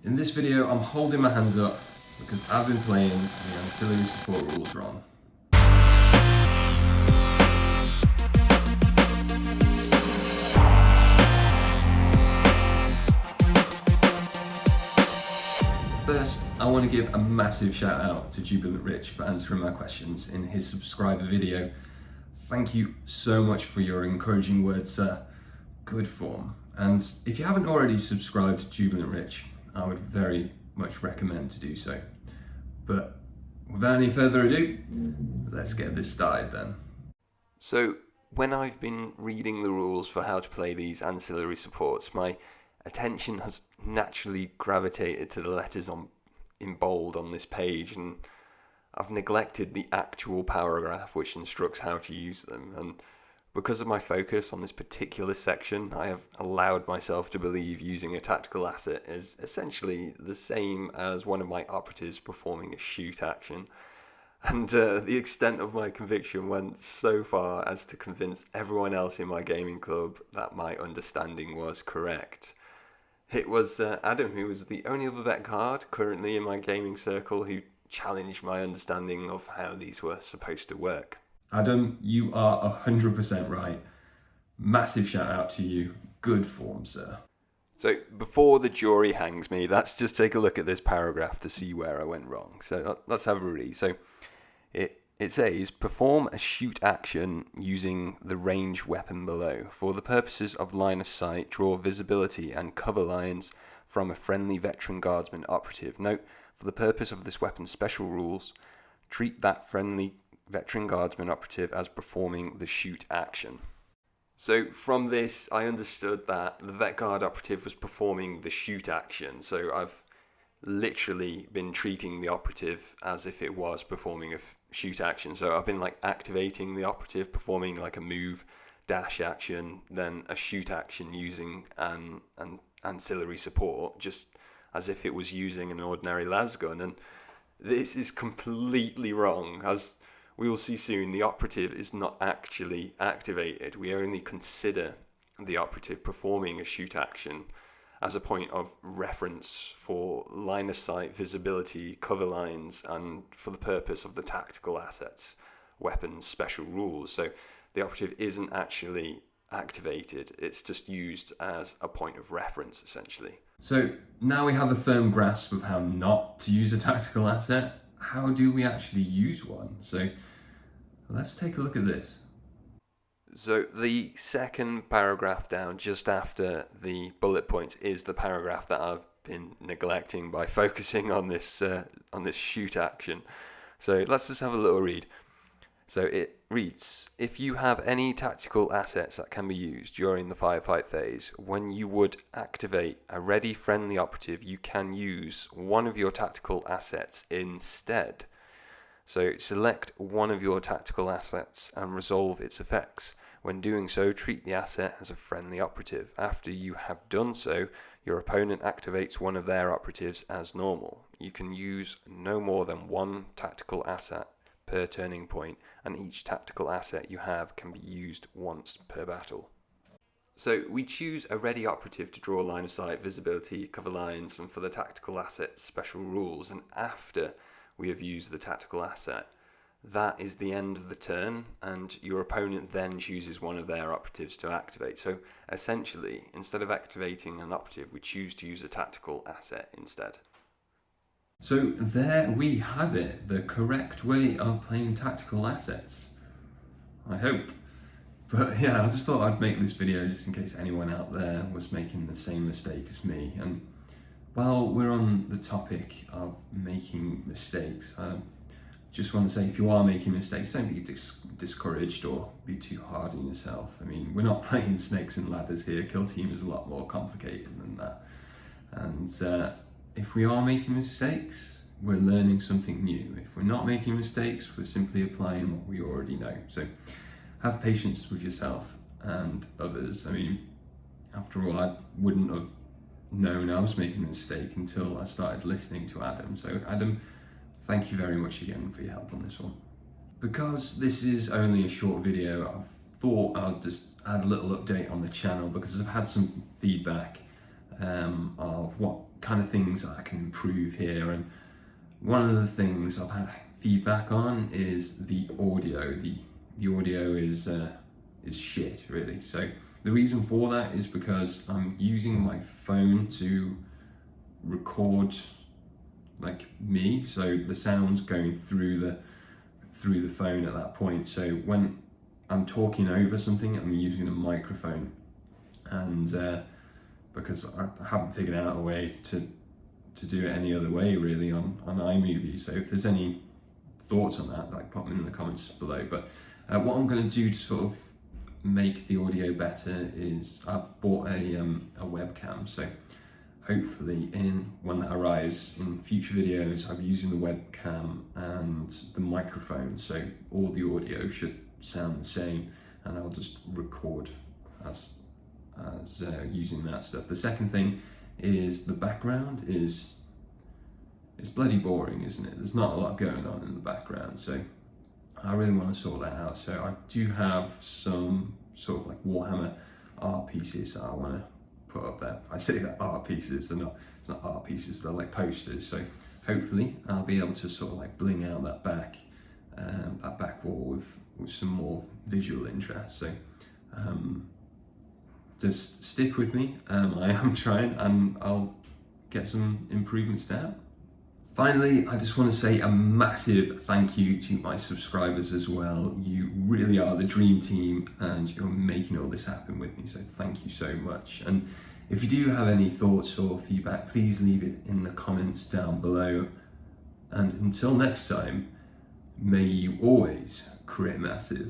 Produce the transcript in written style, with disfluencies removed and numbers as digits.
In this video, I'm holding my hands up because I've been playing the ancillary support rules wrong. First, I want to give a massive shout out to Jubilant Rich for answering my questions in his subscriber video. Thank you so much for your encouraging words, sir. Good form. And if you haven't already subscribed to Jubilant Rich, I would very much recommend to do so. But without any further ado, let's get this started then. So, when I've been reading the rules for how to play these ancillary supports, my attention has naturally gravitated to the letters in bold on this page, and I've neglected the actual paragraph which instructs how to use them. And because of my focus on this particular section, I have allowed myself to believe using a tactical asset is essentially the same as one of my operatives performing a shoot action. And the extent of my conviction went so far as to convince everyone else in my gaming club that my understanding was correct. It was Adam, who was the only other vet card currently in my gaming circle, who challenged my understanding of how these were supposed to work. Adam, you are 100% right. Massive shout out to you. Good form, sir. So before the jury hangs me, let's just take a look at this paragraph to see where I went wrong. So let's have a read. So it says, perform a shoot action using the range weapon below. For the purposes of line of sight, draw visibility and cover lines from a friendly veteran guardsman operative. Note, for the purpose of this weapon's special rules, treat that friendly veteran guardsman operative as performing the shoot action. So from this, I understood that the vet guard operative was performing the shoot action. So I've literally been treating the operative as if it was performing a shoot action. So I've been like activating the operative, performing like a move dash action, then a shoot action using an ancillary support, just as if it was using an ordinary lasgun. And this is completely wrong. As we will see soon, the operative is not actually activated. We only consider the operative performing a shoot action as a point of reference for line of sight, visibility, cover lines, and for the purpose of the tactical assets, weapons, special rules. So the operative isn't actually activated, it's just used as a point of reference, essentially. So now we have a firm grasp of how not to use a tactical asset. How do we actually use one? So let's take a look at this. So the second paragraph down, just after the bullet points, is the paragraph that I've been neglecting by focusing on this shoot action. So let's just have a little read. So it reads, if you have any tactical assets that can be used during the firefight phase, when you would activate a ready friendly operative, you can use one of your tactical assets instead. So select one of your tactical assets and resolve its effects. When doing so, treat the asset as a friendly operative. After you have done so, your opponent activates one of their operatives as normal. You can use no more than one tactical asset per turning point, and each tactical asset you have can be used once per battle. So we choose a ready operative to draw line of sight, visibility, cover lines, and for the tactical asset special rules. And after we have used the tactical asset, that is the end of the turn, and your opponent then chooses one of their operatives to activate. So essentially, instead of activating an operative, we choose to use a tactical asset instead. So there we have it, the correct way of playing tactical assets. I hope. But yeah, I just thought I'd make this video just in case anyone out there was making the same mistake as me. And while we're on the topic of making mistakes, I just want to say, if you are making mistakes, don't be discouraged or be too hard on yourself. I mean, we're not playing snakes and ladders here. Kill Team is a lot more complicated than that. And if we are making mistakes, we're learning something new. If we're not making mistakes, we're simply applying what we already know. So have patience with yourself and others. I mean, after all, I wouldn't have known I was making a mistake until I started listening to Adam. So Adam, thank you very much again for your help on this one. Because this is only a short video, I thought I'd just add a little update on the channel because I've had some feedback of what kind of things that I can improve here. And one of the things I've had feedback on is the audio. The audio is shit, really. So the reason for that is because I'm using my phone to record like me, so the sound's going through the phone at that point. So when I'm talking over something, I'm using a microphone, and because I haven't figured out a way to do it any other way really on iMovie. So if there's any thoughts on that, like pop them in the comments below. But what I'm going to do to sort of make the audio better is I've bought a webcam. So hopefully when that arrives in future videos, I'm using the webcam and the microphone, so all the audio should sound the same, and I'll just record as using that stuff. The second thing is the background is bloody boring, isn't it? There's not a lot going on in the background, so I really want to sort that out. So I do have some sort of like Warhammer art pieces that I want to put up there. I say that art pieces, it's not art pieces, they're like posters. So hopefully I'll be able to sort of like bling out that back wall with some more visual interest. So just stick with me. I am trying, and I'll get some improvements down. Finally, I just want to say a massive thank you to my subscribers as well. You really are the dream team, and you're making all this happen with me, so thank you so much. And if you do have any thoughts or feedback, please leave it in the comments down below. And until next time, may you always create massive.